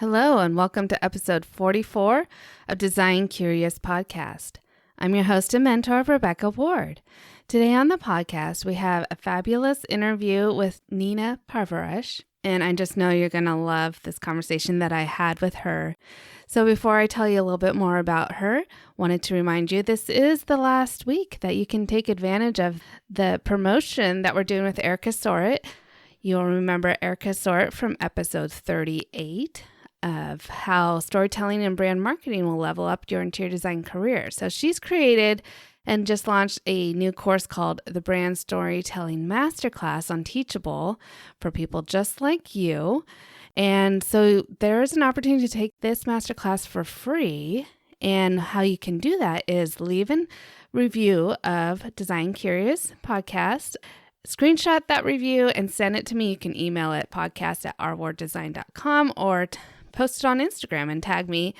Hello, and welcome to episode 44 of Design Curious Podcast. I'm your host and mentor, Rebecca Ward. Today on the podcast, we have a fabulous interview with Nina Parvaresh, and I just know you're going to love this conversation that I had with her. So before I tell you a little bit more about her, wanted to remind you this is the last week that you can take advantage of the promotion that we're doing with Erica Soret. You'll remember Erica Soret from episode 38. Of how storytelling and brand marketing will level up your interior design career. So she's created and just launched a new course called the Brand Storytelling Masterclass on Teachable for people just like you. And so there's an opportunity to take this masterclass for free. And how you can do that is leave a review of Design Curious Podcast. Screenshot that review and send it to me. You can email it podcast@rwarddesign.com or post it on Instagram and tag me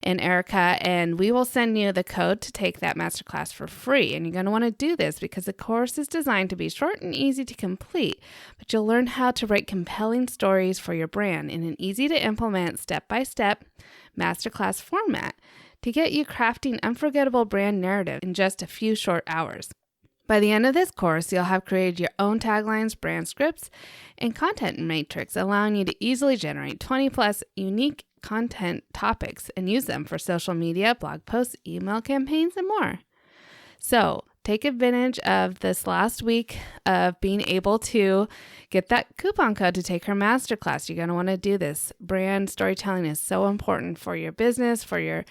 and Erica, and we will send you the code to take that masterclass for free. And you're going to want to do this because the course is designed to be short and easy to complete, but you'll learn how to write compelling stories for your brand in an easy to implement step-by-step masterclass format to get you crafting unforgettable brand narrative in just a few short hours. By the end of this course, you'll have created your own taglines, brand scripts, and content matrix, allowing you to easily generate 20 plus unique content topics and use them for social media, blog posts, email campaigns, and more. So take advantage of this last week of being able to get that coupon code to take her masterclass. You're going to want to do this. Brand storytelling is so important for your business, for your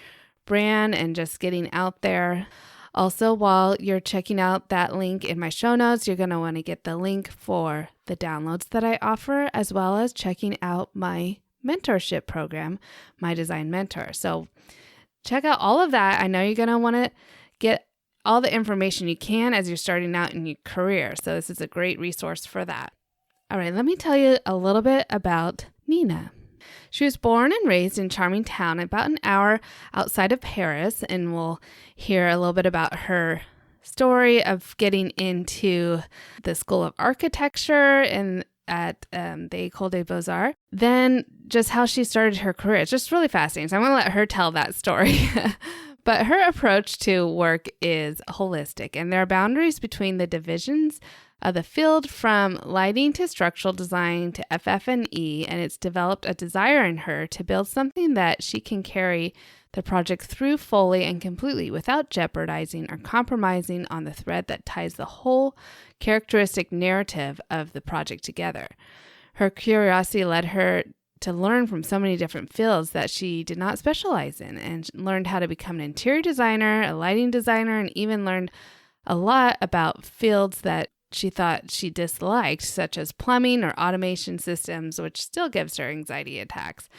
brand, and just getting out there. Also, while you're checking out that link in my show notes, you're going to want to get the link for the downloads that I offer, as well as checking out my mentorship program, My Design Mentor. So check out all of that. I know you're going to want to get all the information you can as you're starting out in your career. So this is a great resource for that. All right, let me tell you a little bit about Nina. She was born and raised in a charming town about an hour outside of Paris, and we'll hear a little bit about her story of getting into the School of Architecture and at the École des Beaux-Arts. Then just how she started her career. It's just really fascinating. So I'm going to let her tell that story. But her approach to work is holistic, and there are boundaries between the divisions of the field from lighting to structural design to FF&E, and it's developed a desire in her to build something that she can carry the project through fully and completely without jeopardizing or compromising on the thread that ties the whole characteristic narrative of the project together. Her curiosity led her to learn from so many different fields that she did not specialize in, and learned how to become an interior designer, a lighting designer, and even learned a lot about fields that she thought she disliked, such as plumbing or automation systems, which still gives her anxiety attacks.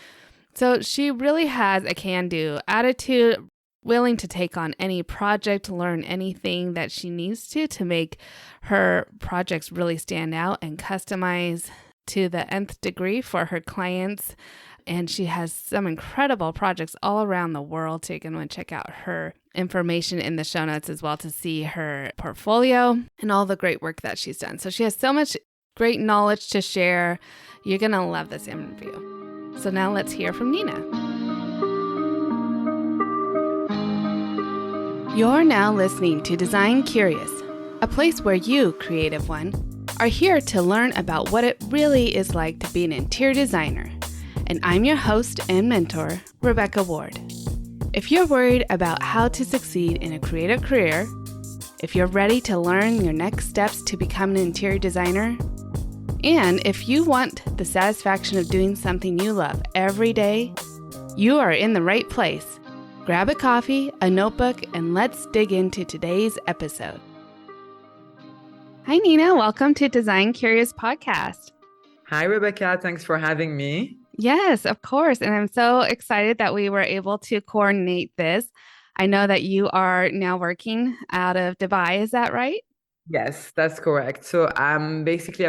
So she really has a can-do attitude, willing to take on any project, learn anything that she needs to make her projects really stand out and customize to the nth degree for her clients. And she has some incredible projects all around the world. So you can want to check out her information in the show notes as well to see her portfolio and all the great work that she's done. So she has so much great knowledge to share. You're going to love this interview. So now let's hear from Nina. You're now listening to Design Curious, a place where you, creative one, are here to learn about what it really is like to be an interior designer. And I'm your host and mentor, Rebecca Ward. If you're worried about how to succeed in a creative career, if you're ready to learn your next steps to become an interior designer, and if you want the satisfaction of doing something you love every day, you are in the right place. Grab a coffee, a notebook, and let's dig into today's episode. Hi, Nina. Welcome to Design Curious Podcast. Hi, Rebecca. Thanks for having me. Yes, of course. And I'm so excited that we were able to coordinate this. I know that you are now working out of Dubai. Is that right? Yes, that's correct. So I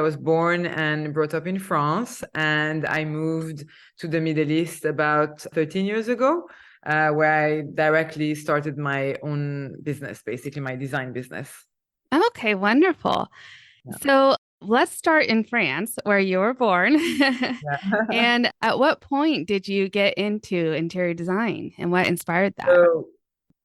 was born and brought up in France, and I moved to the Middle East about 13 years ago, where I directly started my own business, basically my design business. Okay, wonderful. Yeah. So let's start in France, where you were born. Yeah. And at what point did you get into interior design and what inspired that? So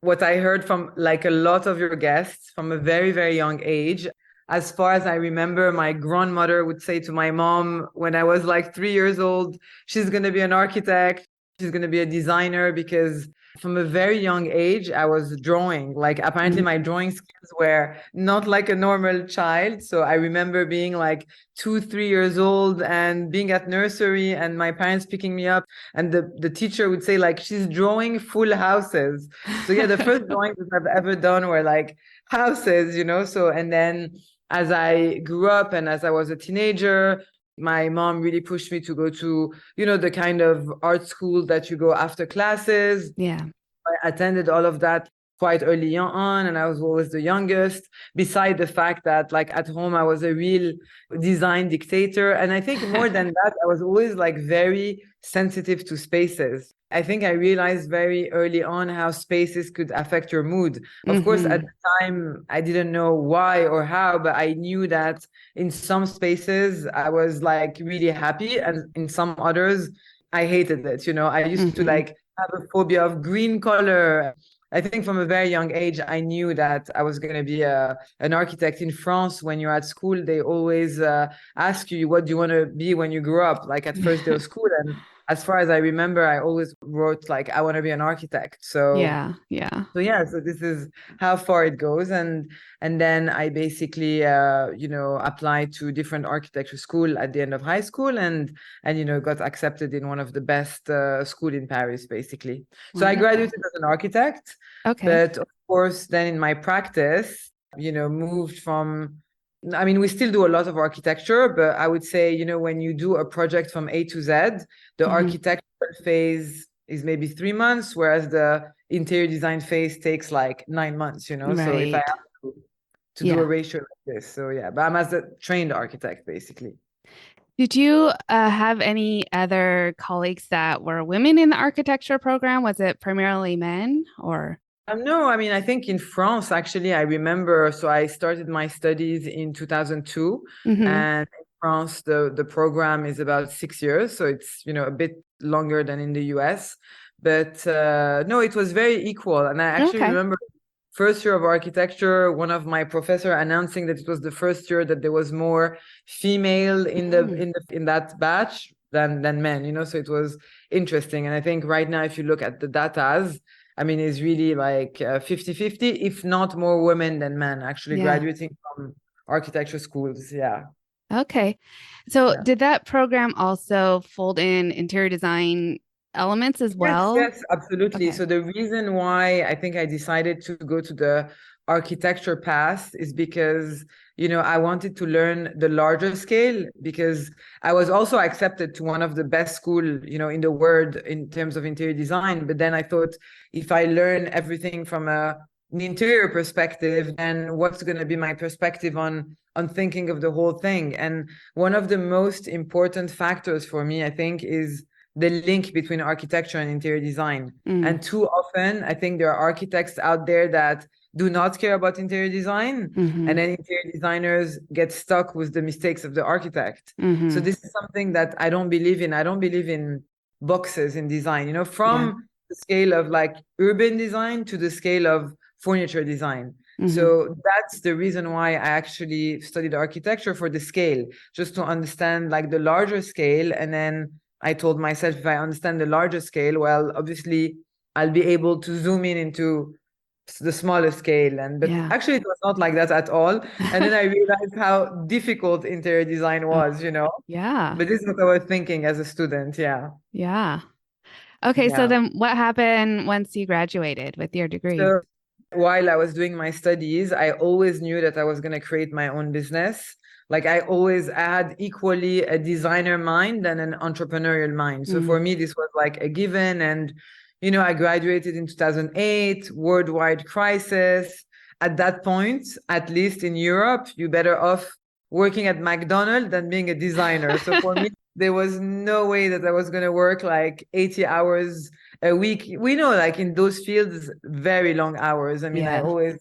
what I heard from like a lot of your guests from a very, very young age. As far as I remember, my grandmother would say to my mom when I was like 3 years old, she's going to be an architect, she's going to be a designer, because from a very young age, I was drawing. Like, apparently, Mhm. my drawing skills were not like a normal child. So I remember being like 2, 3 years old and being at nursery and my parents picking me up. And the teacher would say, like, she's drawing full houses. So yeah, the first drawings that I've ever done were like houses, So, and then as I grew up and as I was a teenager, my mom really pushed me to go to, the kind of art school that you go after classes. Yeah. I attended all of that quite early on, and I was always the youngest, beside the fact that like at home I was a real design dictator. And I think more than that, I was always like very sensitive to spaces. I think I realized very early on how spaces could affect your mood. Of course, at Hmm. the time, I didn't know why or how, but I knew that in some spaces I was like really happy, and in some others I hated it. I used to Hmm. like have a phobia of green color. I think from a very young age, I knew that I was going to be an architect. In France, when you're at school, they always ask you, what do you want to be when you grow up? Like at first day of school. And as far as I remember, I always wrote like, I want to be an architect. So Yeah. Yeah. yeah, so this is how far it goes. And then I basically applied to different architecture school at the end of high school, and got accepted in one of the best school in Paris, basically. So I Wonderful. graduated as an architect, Okay. but of course then in my practice, moved from, I mean, we still do a lot of architecture, but I would say, when you do a project from A to Z, the Hmm. architectural phase is maybe 3 months, whereas the interior design phase takes like 9 months. So if I Right. have to do a Yeah. ratio like this, so yeah, but I'm as a trained architect, basically. Did you have any other colleagues that were women in the architecture program? Was it primarily men or? No, I mean, I think in France, actually, I remember, so I started my studies in 2002, Hmm. and in France, the program is about 6 years, so it's, a bit longer than in the US. But no, it was very equal. And I actually Okay. remember first year of architecture, one of my professor announcing that it was the first year that there was more female in the Mm. in that batch than men, so it was interesting. And I think right now, if you look at the datas, I mean, it's really like 50-50, if not more women than men actually Yeah. graduating from architecture schools. Yeah. Okay. So Yeah. did that program also fold in interior design elements as Yes, well? yes, absolutely. Okay. So the reason why I think I decided to go to the architecture path is because, I wanted to learn the larger scale, because I was also accepted to one of the best school, in the world in terms of interior design. But then I thought, if I learn everything from an interior perspective, then what's going to be my perspective on thinking of the whole thing? And one of the most important factors for me, I think, is the link between architecture and interior design. Mm. And too often, I think there are architects out there that do not care about interior design. Hmm. And then interior designers get stuck with the mistakes of the architect. So Hmm. this is something that I don't believe in. I don't believe in boxes in design, Yeah. from the scale of like urban design to the scale of furniture design. Hmm. So that's the reason why I actually studied architecture, for the scale, just to understand like the larger scale. And then I told myself, if I understand the larger scale, well, obviously I'll be able to zoom in into the smaller scale. But Yeah. actually it was not like that at all. And then I realized how difficult interior design Oh, was. yeah. But this is what I was thinking as a student. Yeah. Yeah. Okay, so Yeah. then what happened once you graduated with your degree? So while I was doing my studies, I always knew that I was going to create my own business. Like I always had equally a designer mind and an entrepreneurial mind. So Mm. for me, this was like a given. And, I graduated in 2008, worldwide crisis. At that point, at least in Europe, you better off working at McDonald's than being a designer. So for me, there was no way that I was going to work like 80 hours a week. We know, like in those fields, very long hours. I mean, I Yeah. always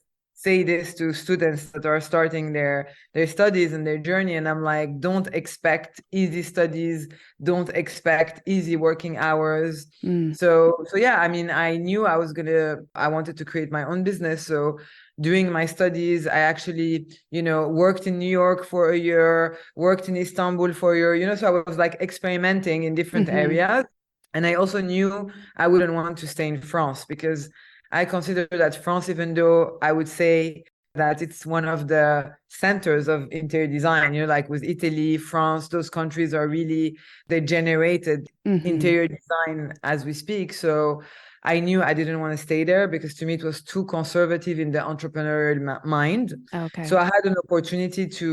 say this to students that are starting their studies and their journey, and I'm like, don't expect easy studies, don't expect easy working hours. So yeah, I mean, I knew I wanted to create my own business. So during my studies, I actually, worked in New York for a year, worked in Istanbul for a year, so I was like experimenting in different areas. And I also knew I wouldn't want to stay in France because I consider that France, even though I would say that it's one of the centers of interior design, like with Italy, France, those countries are really, they generated interior design as we speak. So I knew I didn't want to stay there because to me it was too conservative in the entrepreneurial mind. Okay. So I had an opportunity to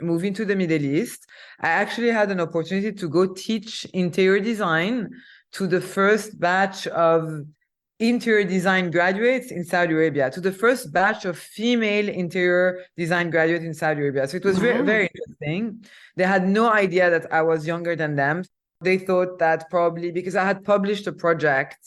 move into the Middle East. I actually had an opportunity to go teach interior design to the first batch of interior design graduates in Saudi Arabia, to the first batch of female interior design graduates in Saudi Arabia. So it was very, very interesting. They had no idea that I was younger than them. They thought that probably because I had published a project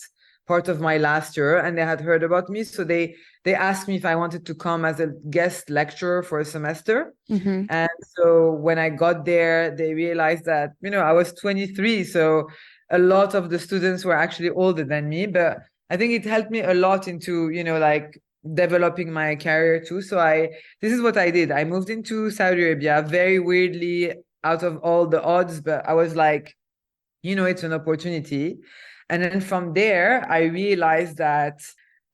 part of my last year and they had heard about me. So they asked me if I wanted to come as a guest lecturer for a semester. And so when I got there, they realized that, I was 23. So a lot of the students were actually older than me, but I think it helped me a lot into, like developing my career too. So this is what I did. I moved into Saudi Arabia very weirdly out of all the odds, but I was like, it's an opportunity. And then from there, I realized that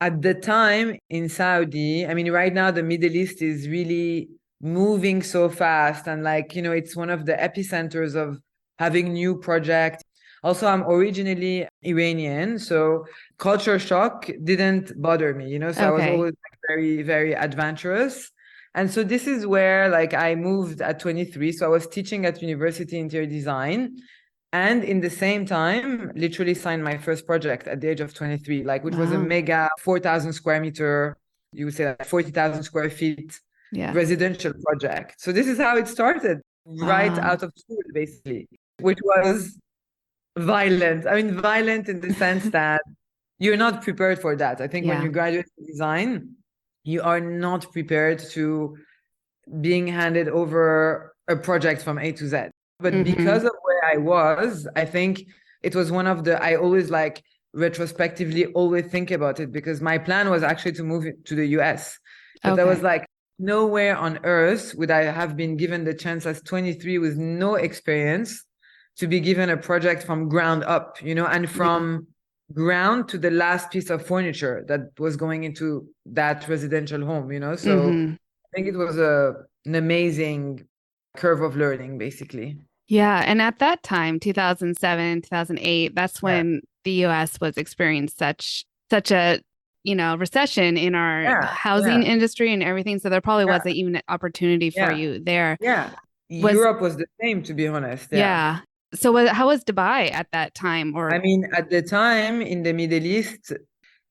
at the time in Saudi, I mean, right now, the Middle East is really moving so fast. And like, it's one of the epicenters of having new projects. Also, I'm originally Iranian, so culture shock didn't bother me, so I was always like very, very adventurous. And so this is where like I moved at 23. So I was teaching at university interior design. And in the same time, literally signed my first project at the age of 23, like which was a mega 4,000 square meter, you would say like 40,000 square feet residential project. So this is how it started, right out of school, basically, which was violent. I mean, violent in the sense that you're not prepared for that. I think when you graduate in design, you are not prepared to being handed over a project from A to Z. But because of where I was, I think it was one of I always like retrospectively always think about it because my plan was actually to move to the US. But I was like, nowhere on earth would I have been given the chance as 23 with no experience to be given a project from ground up, and from ground to the last piece of furniture that was going into that residential home, So I think it was an amazing curve of learning, basically. Yeah. And at that time, 2007, 2008, that's when the US was experiencing such a, recession in our housing industry and everything. So there probably wasn't even an opportunity for you there. Yeah. Europe was the same, to be honest. Yeah. So how was Dubai at that time? I mean, at the time in the Middle East,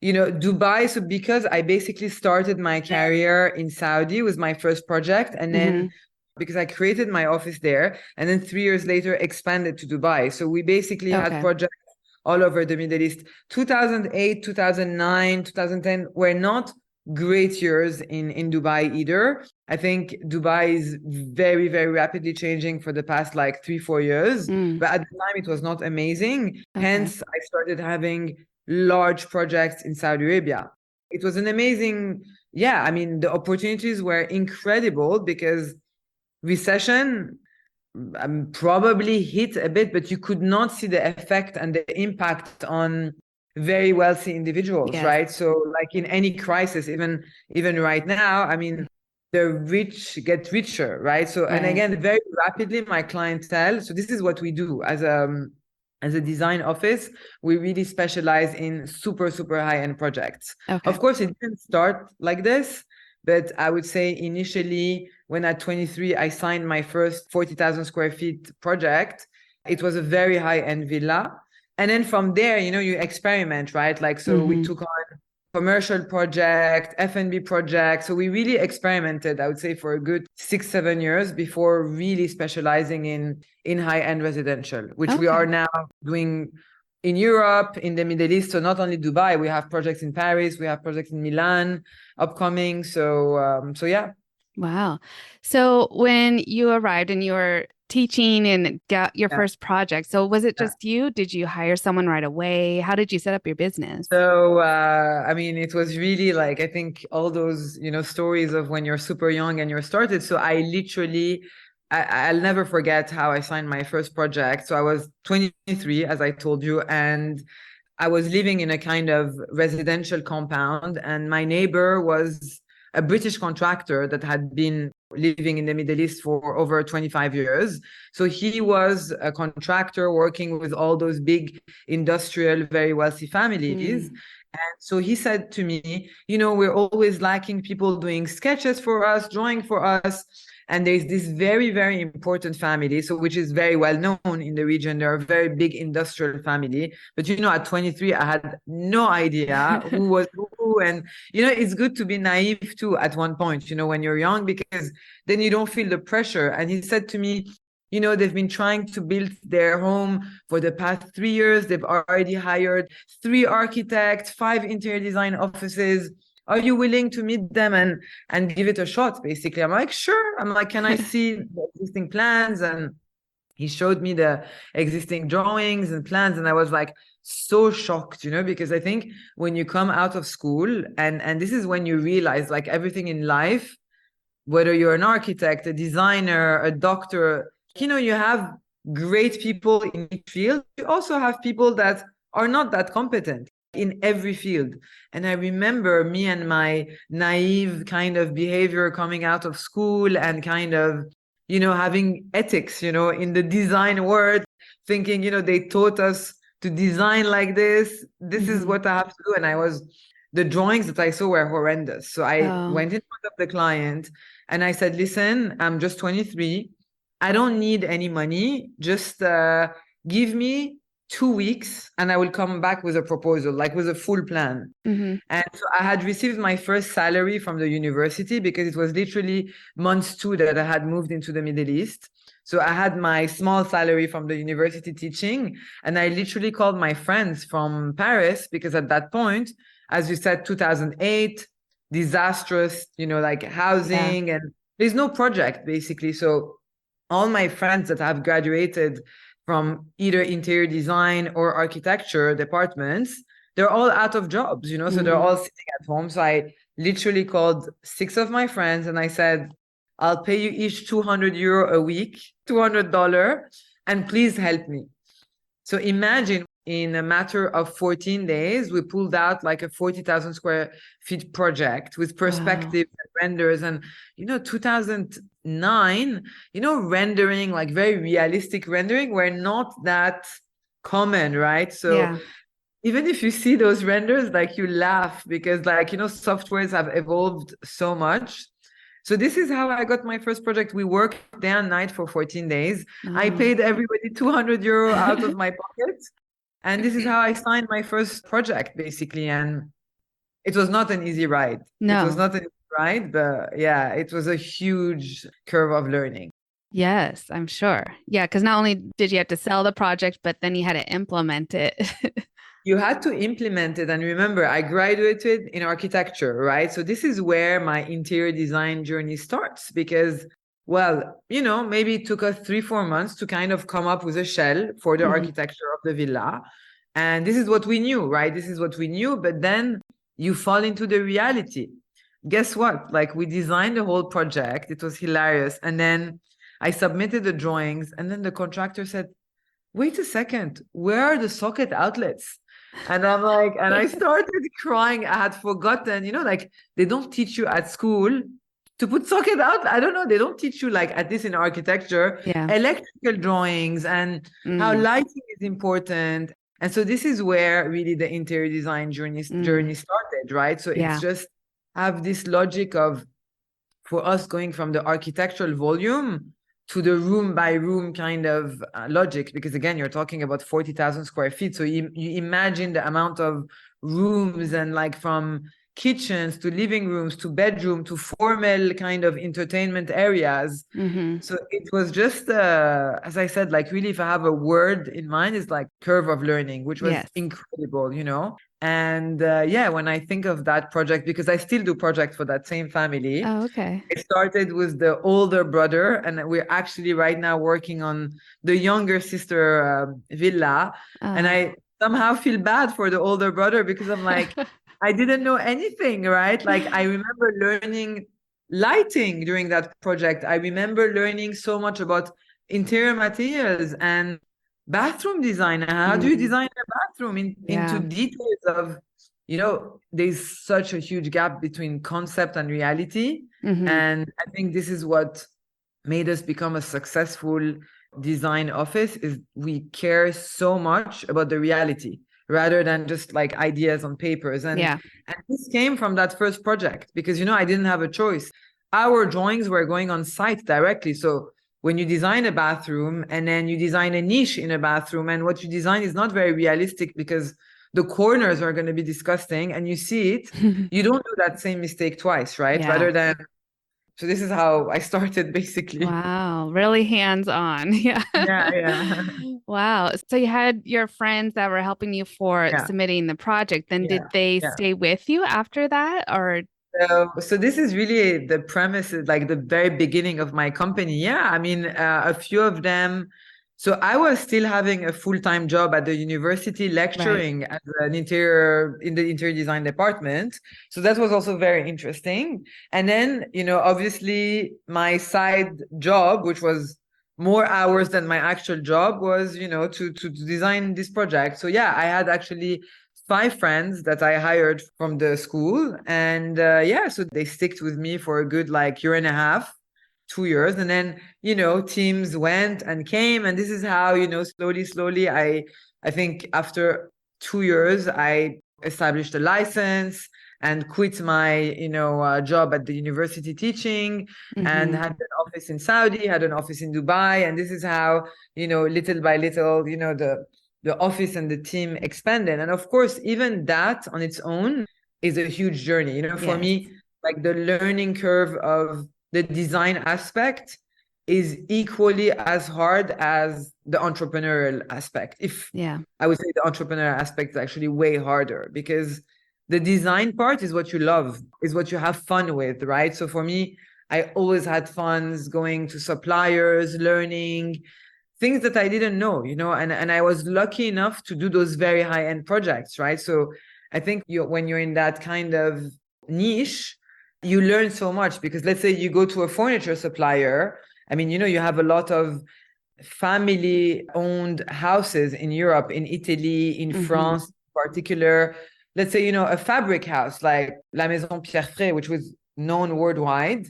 Dubai. So because I basically started my career in Saudi was my first project. And then because I created my office there and then 3 years later expanded to Dubai. So we basically had projects all over the Middle East. 2008, 2009, 2010 were not great years in Dubai either. I think Dubai is very, very rapidly changing for the past like 3-4 years. But at the time it was not amazing. Hence, I started having large projects in Saudi Arabia. It was an amazing, I mean, the opportunities were incredible because recession probably hit a bit, but you could not see the effect and the impact on very wealthy individuals, right? So like in any crisis, even right now, I mean, the rich get richer, right? So, and again, very rapidly, my clientele, so this is what we do as a design office, we really specialize in super, super high-end projects. Of course, it didn't start like this, but I would say initially, when at 23, I signed my first 40,000 square feet project, it was a very high-end villa. And then from there, you experiment, right? Like, so we took on commercial project, F&B project. So we really experimented, I would say, for a good 6-7 years before really specializing in high-end residential, which we are now doing in Europe, in the Middle East. So not only Dubai, we have projects in Paris, we have projects in Milan upcoming. So yeah. Wow. So when you arrived and you were teaching and got your Yeah. first project, so was it Yeah. just you? Did you hire someone right away? How did you set up your business? So, I mean, it was really like, I think all those, stories of when you're super young and you're started. So I literally, I'll never forget how I signed my first project. So I was 23, as I told you, and I was living in a kind of residential compound, and my neighbor was a British contractor that had been living in the Middle East for over 25 years. So he was a contractor working with all those big industrial, very wealthy families. Mm. And so he said to me, we're always lacking people doing sketches for us, drawing for us. And there's this very, very important family, so which is very well known in the region. They're a very big industrial family. But at 23, I had no idea who was who. And it's good to be naive too at one point, when you're young, because then you don't feel the pressure. And he said to me, they've been trying to build their home for the past 3 years. They've already hired 3 architects, 5 interior design offices. Are you willing to meet them and give it a shot? Basically, I'm like, sure. I'm like, can I see the existing plans? And he showed me the existing drawings and plans, and I was like so shocked, because I think when you come out of school, and this is when you realize, like, everything in life, whether you're an architect, a designer, a doctor, you have great people in each field. You also have people that are not that competent in every field. And I remember me and my naive kind of behavior coming out of school and kind of, having ethics, in the design world, thinking, they taught us to design like this. This is what I have to do. And the drawings that I saw were horrendous. So I went in front of the client and I said, listen, I'm just 23. I don't need any money. Just give me 2 weeks and I will come back with a proposal, like with a full plan. Mm-hmm. And so I had received my first salary from the university, because it was literally months 2 that I had moved into the Middle East. So I had my small salary from the university teaching, and I literally called my friends from Paris, because at that point, as you said, 2008, disastrous, like housing, and there's no project basically. So all my friends that have graduated from either interior design or architecture departments, they're all out of jobs, so they're all sitting at home. So I literally called 6 of my friends and I said, I'll pay you each €200 a week, $200, and please help me. So imagine, in a matter of 14 days, we pulled out like a 40,000 square feet project with perspective and renders. And, 2009, rendering, like very realistic rendering, were not that common, right? So even if you see those renders, like, you laugh, because, like, softwares have evolved so much. So this is how I got my first project. We worked day and night for 14 days. I paid everybody €200 out of my pocket. And this is how I signed my first project, basically. And it was not an easy ride. No. It was not an easy ride, but yeah, it was a huge curve of learning. Yes, I'm sure. Yeah, because not only did you have to sell the project, but then you had to implement it. You had to implement it. And remember, I graduated in architecture, right? So this is where my interior design journey starts, because, well, maybe it took us 3-4 months to kind of come up with a shell for the architecture of the villa. And this is what we knew, right? This is what we knew. But then you fall into the reality. Guess what? Like, we designed the whole project. It was hilarious. And then I submitted the drawings. And then the contractor said, wait a second, where are the socket outlets? And I'm like, and I started crying. I had forgotten, like, they don't teach you at school to put socket out. I don't know. They don't teach you, like, at least in architecture, electrical drawings and how lighting is important. And so this is where really the interior design journey started, right? So it's just have this logic of, for us, going from the architectural volume to the room by room kind of logic, because again, you're talking about 40,000 square feet. So you imagine the amount of rooms, and, like, from kitchens to living rooms to bedroom to formal kind of entertainment areas. So it was just, as I said, like really, if I have a word in mind, it's like curve of learning, which was Yes. incredible, you know? And yeah, when I think of that project, because I still do projects for that same family, Oh, okay. it started with the older brother, and we're actually right now working on the younger sister villa. And I somehow feel bad for the older brother because I'm like, I didn't know anything, right? Like I remember learning lighting during that project. I remember learning so much about interior materials and bathroom design. How do you design a bathroom into Yeah. details of, you know, there's such a huge gap between concept and reality. And I think this is what made us become a successful design office is we care so much about the reality rather than just like ideas on papers. And this came from that first project because, you know, I didn't have a choice. Our drawings were going on site directly. So when you design a bathroom and then you design a niche in a bathroom and what you design is not very realistic because the corners are going to be disgusting and you see it, you don't do that same mistake twice, right? Rather than, so this is how I started basically. Wow, really hands-on. Yeah. Yeah. Wow. So you had your friends that were helping you for Yeah. submitting the project. Then Yeah. did they Yeah. stay with you after that or? So this is really the premise, is like the very beginning of my company. Yeah, I mean, a few of them. So I was still having a full-time job at the university Right. lecturing as an in the interior design department. So that was also very interesting. And then, you know, obviously my side job, which was more hours than my actual job, was, you know, to design this project. So yeah, I had actually 5 friends that I hired from the school. And yeah, so they sticked with me for a good like year and a half, 2 years. And then, you know, teams went and came. And this is how, you know, slowly, I think after 2 years, I established a license and quit my, you know, job at the university teaching and had an office in Saudi, had an office in Dubai. And this is how, you know, little by little, you know, the office and the team expanded. And of course, even that on its own is a huge journey. You know, for Yes. me, like the learning curve of the design aspect is equally as hard as the entrepreneurial aspect. If Yeah. I would say the entrepreneurial aspect is actually way harder because the design part is what you love, is what you have fun with, right? So for me, I always had fun going to suppliers, learning, things that I didn't know, you know, and I was lucky enough to do those very high-end projects, right? So I think when you're in that kind of niche, you learn so much because let's say you go to a furniture supplier. I mean, you know, you have a lot of family-owned houses in Europe, in Italy, in France in particular. Let's say, you know, a fabric house like La Maison Pierre Frey, which was known worldwide,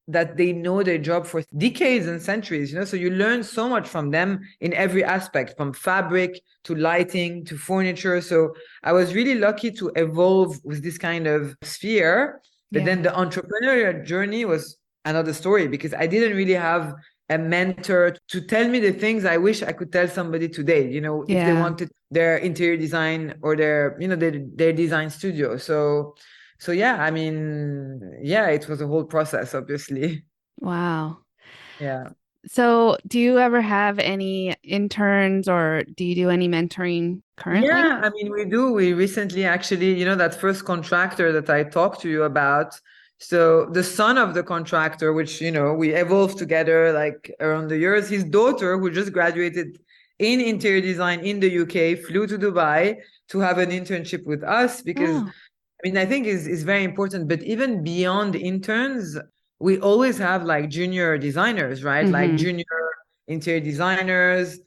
that they know their job for decades and centuries, you know, so you learn so much from them in every aspect, from fabric to lighting to furniture. So I was really lucky to evolve with this kind of sphere. But then the entrepreneurial journey was another story because I didn't really have a mentor to tell me the things I wish I could tell somebody today, you know, if they wanted their interior design or their, you know, their design studio. So yeah, I mean, yeah, it was a whole process, obviously. Wow. Yeah. So do you ever have any interns or do you do any mentoring currently? Yeah, I mean, we do. We recently actually, you know, that first contractor that I talked to you about. So the son of the contractor, which, you know, we evolved together like around the years, his daughter, who just graduated in interior design in the UK, flew to Dubai to have an internship with us because Oh. I mean, I think is very important, but even beyond interns, we always have like junior designers, right? Like junior interior designers.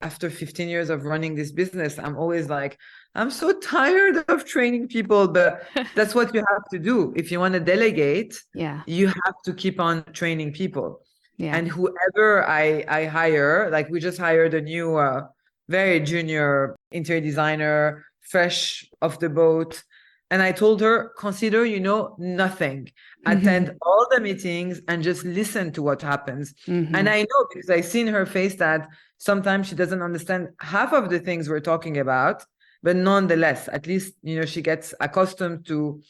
After 15 years of running this business, I'm always like, I'm so tired of training people, but that's what you have to do. If you want to delegate, Yeah. you have to keep on training people. Yeah. And whoever I hire, like we just hired a new, very junior interior designer, fresh off the boat. And I told her, consider, you know, nothing. Attend all the meetings and just listen to what happens. And I know because I see in her face that sometimes she doesn't understand half of the things we're talking about, but nonetheless, at least, you know, she gets accustomed to,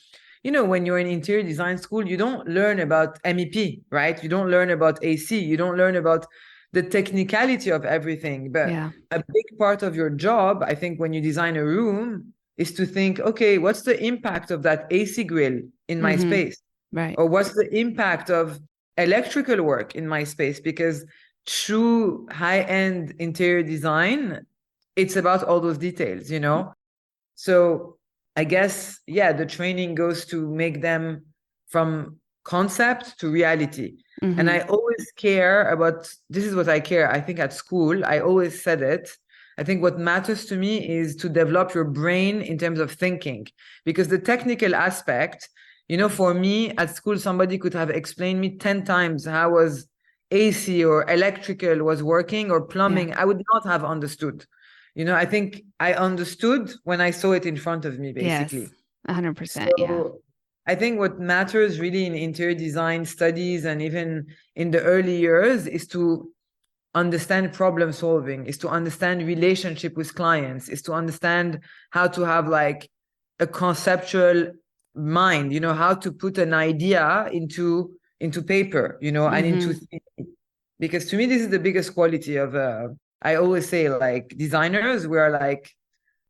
when you're in interior design school, you don't learn about MEP, right? You don't learn about AC. You don't learn about the technicality of everything. But Yeah. a big part of your job, I think, when you design a room is to think, okay, what's the impact of that AC grill in my space? Right. Or what's the impact of electrical work in my space? Because true high-end interior design, it's about all those details, So I guess, yeah, the training goes to make them from concept to reality. And I always care about, this is what I care. I think at school, I always said it. I think what matters to me is to develop your brain in terms of thinking, because the technical aspect, for me at school, somebody could have explained me 10 times how was AC or electrical was working or plumbing. I would not have understood. I think I understood when I saw it in front of me, basically. Yes, 100%. Yeah. So I think what matters really in interior design studies and even in the early years is to understand problem solving, is to understand relationship with clients, is to understand how to have like a conceptual mind, how to put an idea into paper, and into because to me this is the biggest quality of I always say like designers, we are like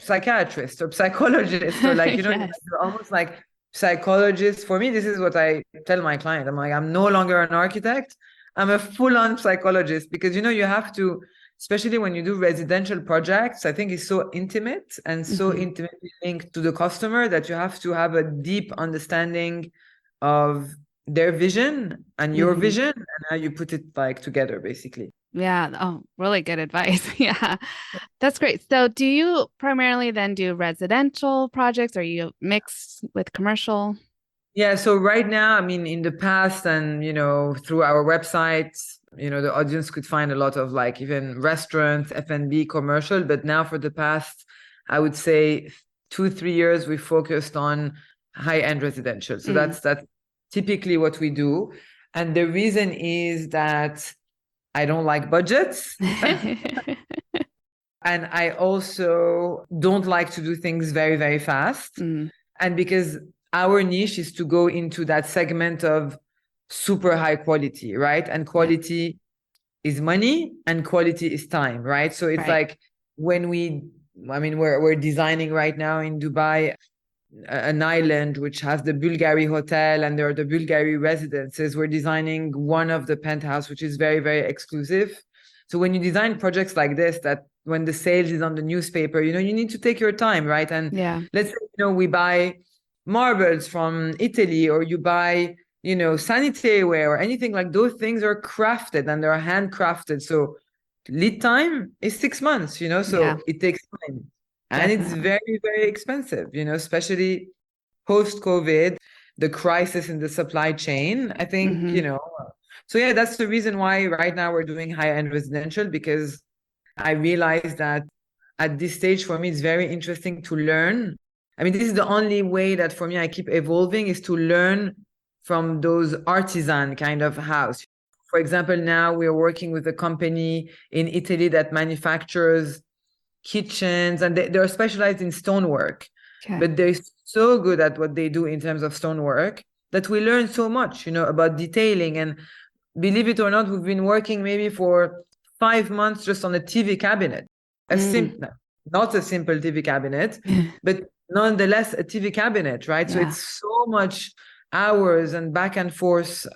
psychiatrists or psychologists or like, Yes. you're almost like psychologists. For me, this is what I tell my client. I'm like, I'm no longer an architect. I'm a full-on psychologist because, you have to, especially when you do residential projects, I think it's so intimate and so intimately linked to the customer that you have to have a deep understanding of their vision and your vision and how you put it like together, basically. Yeah. Oh, really good advice. Yeah. That's great. So do you primarily then do residential projects or you mix with commercial? Yeah, so right now, I mean, in the past and, through our websites, the audience could find a lot of like even restaurants, F&B, commercial, but now for the past, I would say 2-3 years, we focused on high-end residential. So that's typically what we do. And the reason is that I don't like budgets. And I also don't like to do things very, very fast. And because our niche is to go into that segment of super high quality, right? And quality is money and quality is time, right? So it's like when we're designing right now in Dubai an island which has the Bulgari hotel and there are the Bulgari residences. We're designing one of the penthouse, which is very, very exclusive. So when you design projects like this, that when the sales is on the newspaper, you need to take your time, right? And let's say, we buy marbles from Italy or you buy, sanitary ware or anything like those things are crafted and they're handcrafted. So lead time is 6 months, so it takes time. And it's very, very expensive, especially post-COVID, the crisis in the supply chain, I think, So yeah, that's the reason why right now we're doing high-end residential, because I realized that at this stage, for me, it's very interesting to learn. I mean, this is the only way that for me, I keep evolving is to learn from those artisan kind of house. For example, now we're working with a company in Italy that manufactures kitchens and they're specialized in stonework, but they're so good at what they do in terms of stonework that we learn so much, about detailing. And believe it or not, we've been working maybe for 5 months just on a TV cabinet, not a simple TV cabinet, but nonetheless a TV cabinet, right? So it's so much hours and back and forth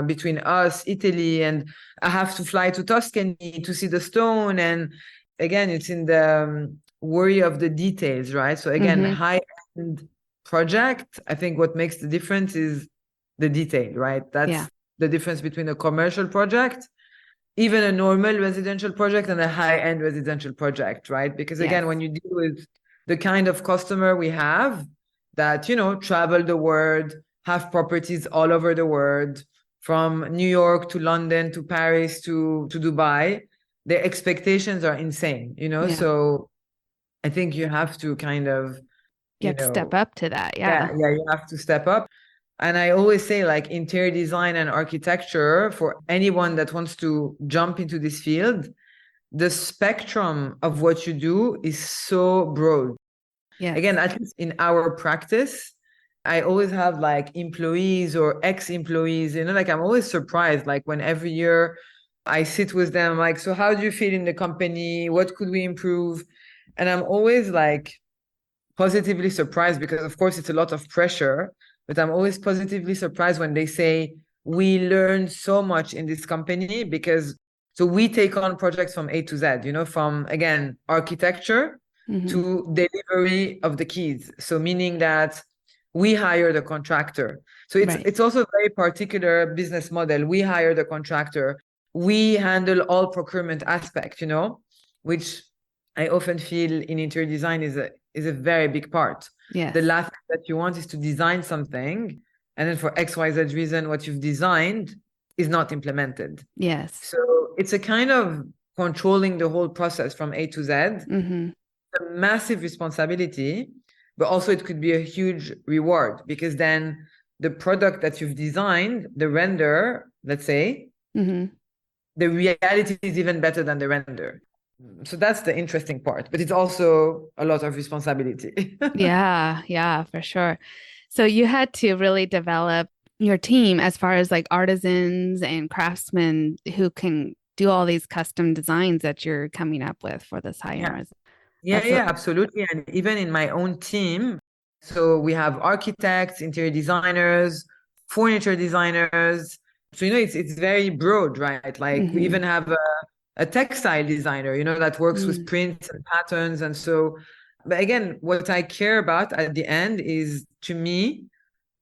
between us, Italy, and I have to fly to Tuscany to see the stone. And again, it's in the worry of the details, right? So again, high-end project, I think what makes the difference is the detail, right? That's the difference between a commercial project, even a normal residential project, and a high-end residential project, right? Because again, when you deal with the kind of customer we have that, travel the world, have properties all over the world, from New York to London to Paris to Dubai, their expectations are insane, So I think you have to kind of, you have to step up to that. Yeah, you have to step up. And I always say like interior design and architecture, for anyone that wants to jump into this field, the spectrum of what you do is so broad. Again, at least in our practice, I always have like employees or ex-employees, like I'm always surprised. Like when every year I sit with them, like, so how do you feel in the company? What could we improve? And I'm always like positively surprised because of course it's a lot of pressure, but I'm always positively surprised when they say, we learned so much in this company because so we take on projects from A to Z, from again, architecture to delivery of the keys. So meaning that we hire the contractor. So it's Right. it's also a very particular business model. We hire the contractor. We handle all procurement aspect, which I often feel in interior design is a very big part. Yes. The last thing that you want is to design something, and then for XYZ reason, what you've designed is not implemented. Yes. So it's a kind of controlling the whole process from A to Z. A massive responsibility, but also it could be a huge reward because then the product that you've designed, the render, let's say, the reality is even better than the render. So that's the interesting part, but it's also a lot of responsibility. Yeah, for sure. So you had to really develop your team as far as like artisans and craftsmen who can do all these custom designs that you're coming up with for this high-end. Yeah, absolutely. And even in my own team, so we have architects, interior designers, furniture designers. So, it's very broad, right? Like we even have a textile designer, that works with prints and patterns. And so, but again, what I care about at the end is, to me,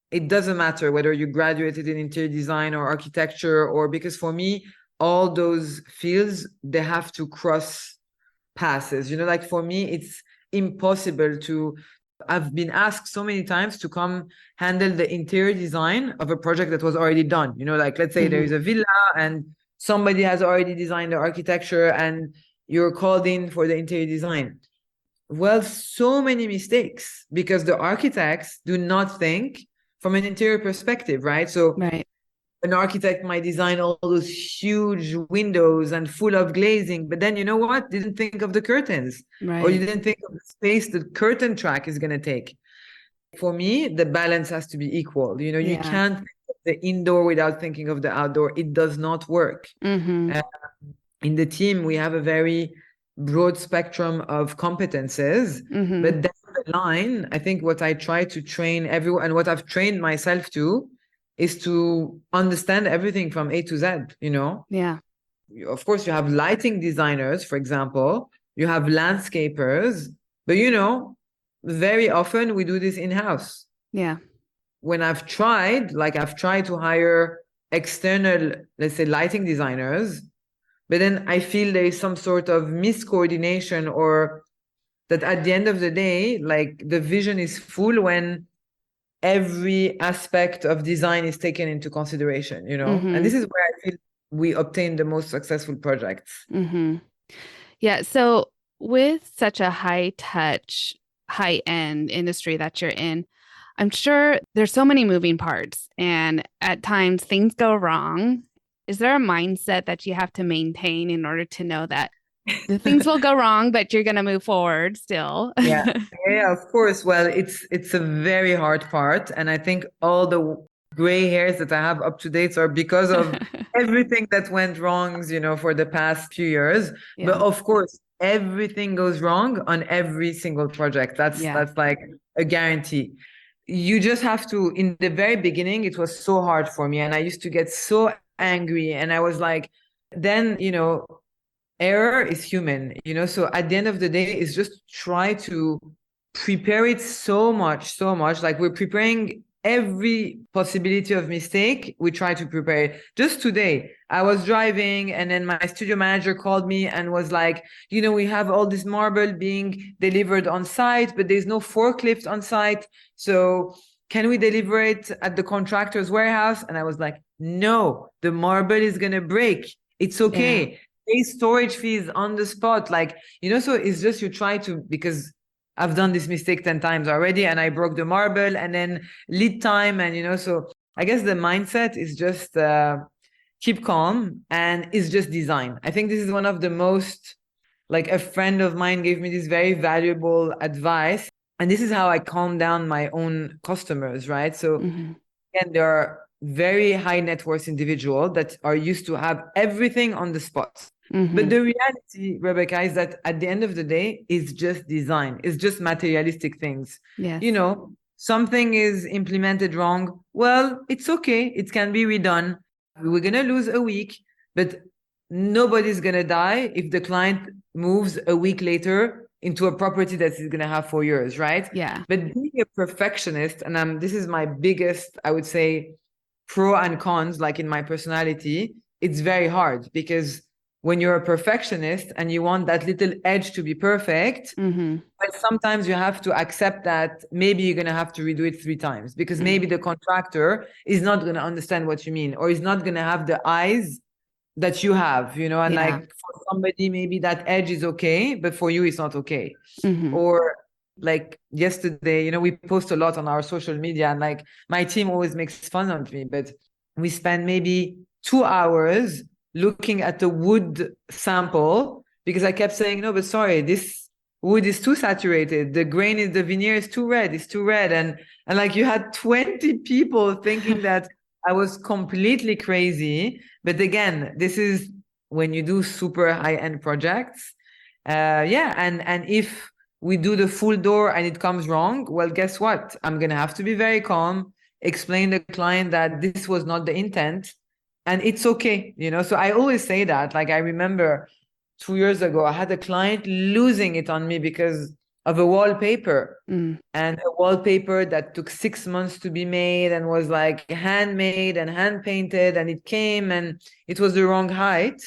it doesn't matter whether you graduated in interior design or architecture, or because for me, all those fields, they have to cross passes. Like for me, it's impossible to. I've been asked so many times to come handle the interior design of a project that was already done. Like let's say there is a villa and somebody has already designed the architecture and you're called in for the interior design. Well, so many mistakes because the architects do not think from an interior perspective, right? So an architect might design all those huge windows and full of glazing, but then you know what? Didn't think of the curtains, or you didn't think of the space the curtain track is going to take. For me, the balance has to be equal. You can't think of the indoor without thinking of the outdoor. It does not work. In the team, we have a very broad spectrum of competences, but down the line, I think what I try to train everyone and what I've trained myself to is to understand everything from A to Z, Yeah. Of course, you have lighting designers, for example, you have landscapers, but very often we do this in-house. Yeah. When I've tried to hire external, let's say, lighting designers, but then I feel there is some sort of miscoordination, or that at the end of the day, like the vision is full when every aspect of design is taken into consideration, and this is where I feel we obtain the most successful projects. Yeah. So with such a high touch, high end industry that you're in, I'm sure there's so many moving parts and at times things go wrong. Is there a mindset that you have to maintain in order to know that the things will go wrong, but you're going to move forward still? Yeah, of course. Well, it's a very hard part. And I think all the gray hairs that I have up to date are because of everything that went wrong, for the past few years. Yeah. But of course, everything goes wrong on every single project. That's like a guarantee. You just have to, in the very beginning, it was so hard for me. And I used to get so angry. And I was like, then, error is human, so at the end of the day, it's just try to prepare it so much, like we're preparing every possibility of mistake. We try to prepare it. Just today, I was driving and then my studio manager called me and was like, we have all this marble being delivered on site, but there's no forklift on site. So can we deliver it at the contractor's warehouse? And I was like, no, the marble is going to break. It's okay. Yeah. Pay storage fees on the spot. So it's just you try to, because I've done this mistake 10 times already and I broke the marble and then lead time. And, so I guess the mindset is just keep calm and it's just design. I think this is one of the most, like a friend of mine gave me this very valuable advice. And this is how I calm down my own customers, right? So again, there are very high net worth individuals that are used to have everything on the spot. But the reality, Rebecca, is that at the end of the day, it's just design. It's just materialistic things. Yes. You know, something is implemented wrong. Well, it's okay. It can be redone. We're going to lose a week, but nobody's going to die if the client moves a week later into a property that is going to have 4 years, right? Yeah. But being a perfectionist, and this is my biggest, I would say, pro and cons, like in my personality, it's very hard because when you're a perfectionist and you want that little edge to be perfect, but sometimes you have to accept that maybe you're going to have to redo it 3 times because maybe the contractor is not going to understand what you mean, or is not going to have the eyes that you have, you know, and like for somebody, maybe that edge is okay, but for you, it's not okay. Or like yesterday, you know, we post a lot on our social media, and like my team always makes fun of me, but we spend maybe 2 hours looking at the wood sample because I kept saying, no, but sorry, this wood is too saturated. The grain is, the veneer is too red. It's too red. And like you had 20 people thinking that I was completely crazy. But again, this is when you do super high-end projects. And if we do the full door and it comes wrong, well, guess what? I'm going to have to be very calm, explain to the client that this was not the intent, and it's okay, you know? So I always say that. Like I remember 2 years ago, I had a client losing it on me because of a wallpaper. And a wallpaper that took 6 months to be made and was like handmade and hand painted, and it came and it was the wrong height.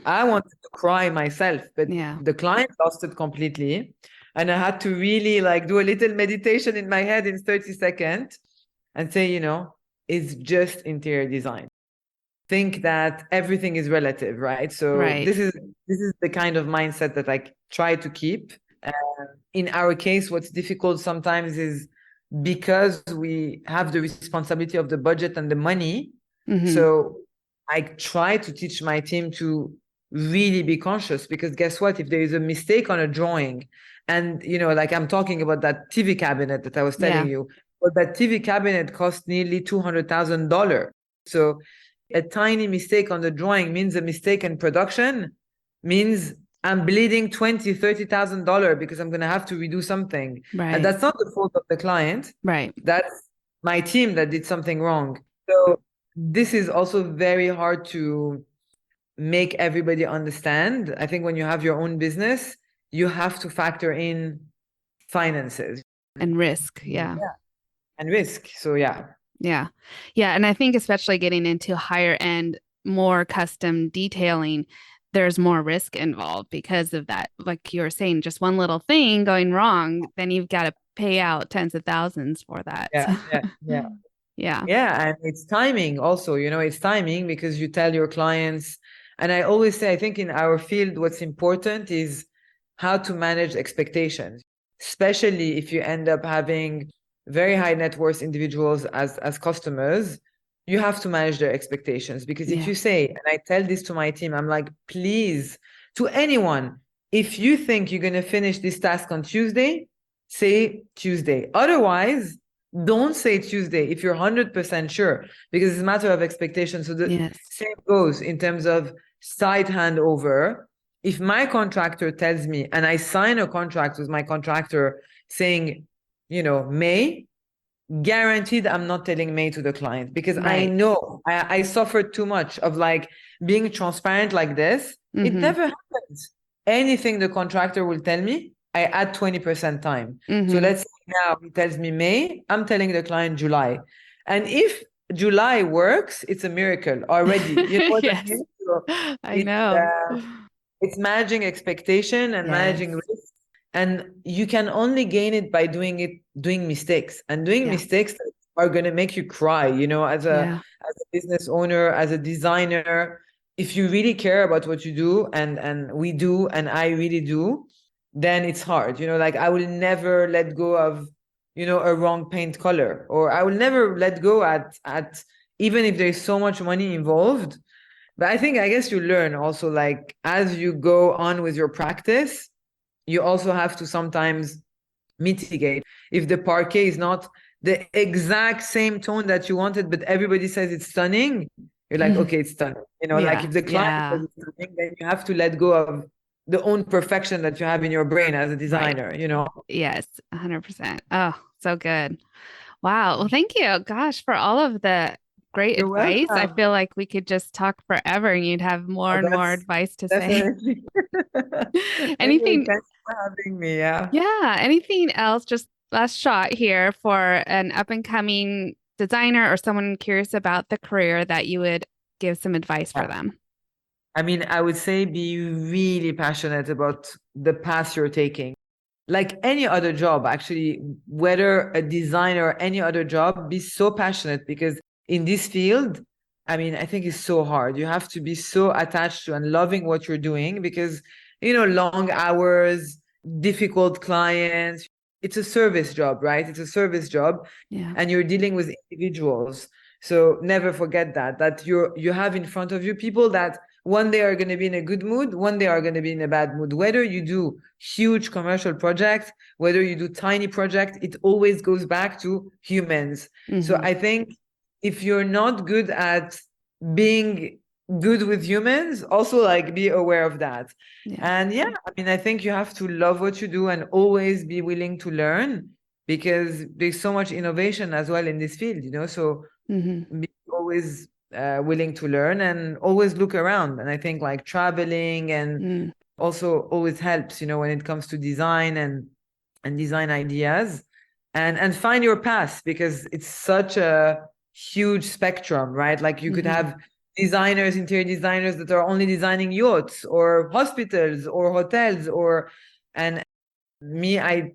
I wanted to cry myself, but the client lost it completely. And I had to really like do a little meditation in my head in 30 seconds and say, you know, it's just interior design. Think that everything is relative, right? So this is the kind of mindset that I try to keep. In our case, what's difficult sometimes is because we have the responsibility of the budget and the money. So I try to teach my team to really be conscious, because guess what? If there is a mistake on a drawing, and, you know, like I'm talking about that TV cabinet that I was telling you, but that TV cabinet cost nearly $200,000. So a tiny mistake on the drawing means a mistake in production, means I'm bleeding $20,000-$30,000 because I'm going to have to redo something. Right. And that's not the fault of the client. Right. That's my team that did something wrong. So this is also very hard to make everybody understand. I think when you have your own business, you have to factor in finances. And risk. Yeah. And risk. So yeah. Yeah. And I think especially getting into higher end, more custom detailing, there's more risk involved because of that. Like you were saying, just one little thing going wrong, then you've got to pay out tens of thousands for that. Yeah. And it's timing also, you know, it's timing, because you tell your clients, and I always say, I think in our field, what's important is how to manage expectations, especially if you end up having very high net worth individuals as customers. You have to manage their expectations, because if you say, and I tell this to my team, I'm like, please, to anyone, if you think you're going to finish this task on Tuesday, say Tuesday. Otherwise, don't say Tuesday if you're 100% sure, because it's a matter of expectation. So the same goes in terms of site handover. If my contractor tells me, and I sign a contract with my contractor saying, you know, May, guaranteed I'm not telling May to the client, because I know I suffered too much of like being transparent like this. It never happens. Anything the contractor will tell me, I add 20% time. So let's say now he tells me May, I'm telling the client July. And if July works, it's a miracle already. You know what I mean? So I know. It's managing expectation and managing risk. And you can only gain it by doing mistakes, and doing mistakes that are going to make you cry, you know, as a business owner, as a designer. If you really care about what you do, and we do, and I really do, then it's hard. You know, like I will never let go of, you know, a wrong paint color, or I will never let go at even if there's so much money involved. But I guess you learn also, like, as you go on with your practice, you also have to sometimes mitigate. If the parquet is not the exact same tone that you wanted, but everybody says it's stunning, you're like, okay, it's stunning. Like if the client says it's stunning, then you have to let go of the own perfection that you have in your brain as a designer, Right. Yes, 100%. Oh, so good. Wow. Well, thank you, gosh, for all of the great You're advice. I welcome. feel like we could just talk forever and you'd have more and more That's advice to say. definitely. Anyway, Anything, thanks for having me. Yeah. yeah, anything else? Just last shot here for an up and coming designer or someone curious about the career that you would give some advice for them. I mean, I would say be really passionate about the path you're taking. Like any other job, actually, whether a designer or any other job, be so passionate because in this field, I mean, I think it's so hard. You have to be so attached to and loving what you're doing because, long hours, difficult clients. It's a service job, right? It's a service job. Yeah. And you're dealing with individuals. So never forget that you have in front of you people that one day are going to be in a good mood, one day are going to be in a bad mood. Whether you do huge commercial projects, whether you do tiny projects, it always goes back to humans. So I think if you're not good at being good with humans, also like be aware of that. And I mean, I think you have to love what you do and always be willing to learn because there's so much innovation as well in this field, so be always willing to learn and always look around. And I think like traveling and also always helps, when it comes to design and design ideas and find your path because it's such a huge spectrum, right? Like you could have designers, interior designers that are only designing yachts or hospitals or hotels and me, I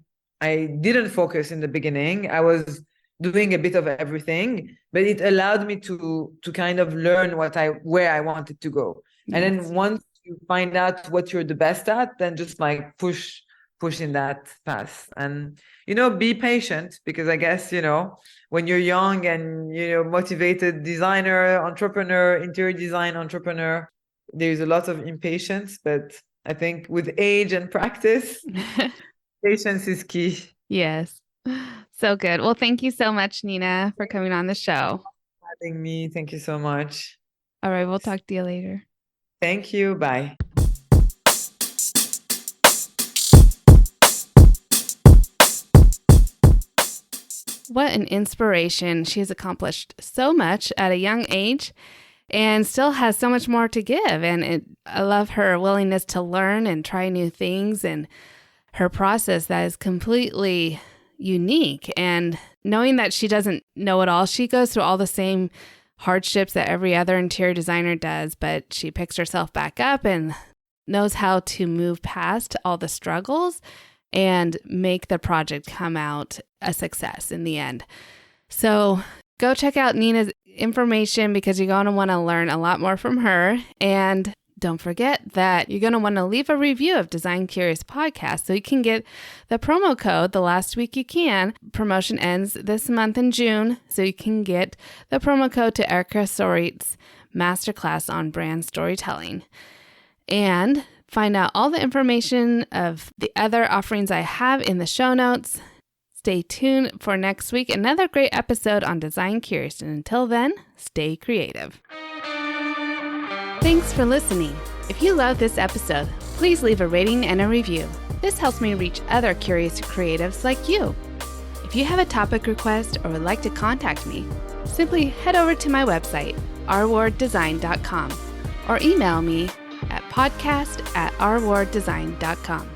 didn't focus in the beginning. I was doing a bit of everything, but it allowed me to kind of learn where I wanted to go. And then once you find out what you're the best at, then just like push in that path and be patient because I guess when you're young and motivated designer, entrepreneur, interior design entrepreneur, there's a lot of impatience, but I think with age and practice patience is key. Yes. So good. Well, thank you so much, Nina, for coming on the show. Having me. Thank you so much. All right. We'll talk to you later. Thank you. Bye. What an inspiration. She has accomplished so much at a young age and still has so much more to give. And I love her willingness to learn and try new things and her process that is completely unique. And knowing that she doesn't know it all, she goes through all the same hardships that every other interior designer does, but she picks herself back up and knows how to move past all the struggles and make the project come out a success in the end. So go check out Nina's information because you're going to want to learn a lot more from her. And don't forget that you're going to want to leave a review of Design Curious Podcast so you can get the promo code the last week you can. Promotion ends this month in June, so you can get the promo code to Erica Sorit's masterclass on brand storytelling. And find out all the information of the other offerings I have in the show notes. Stay tuned for next week, another great episode on Design Curious. And until then, stay creative. Thanks for listening. If you love this episode, please leave a rating and a review. This helps me reach other curious creatives like you. If you have a topic request or would like to contact me, simply head over to my website, rwarddesign.com, or email me at podcast@rwarddesign.com.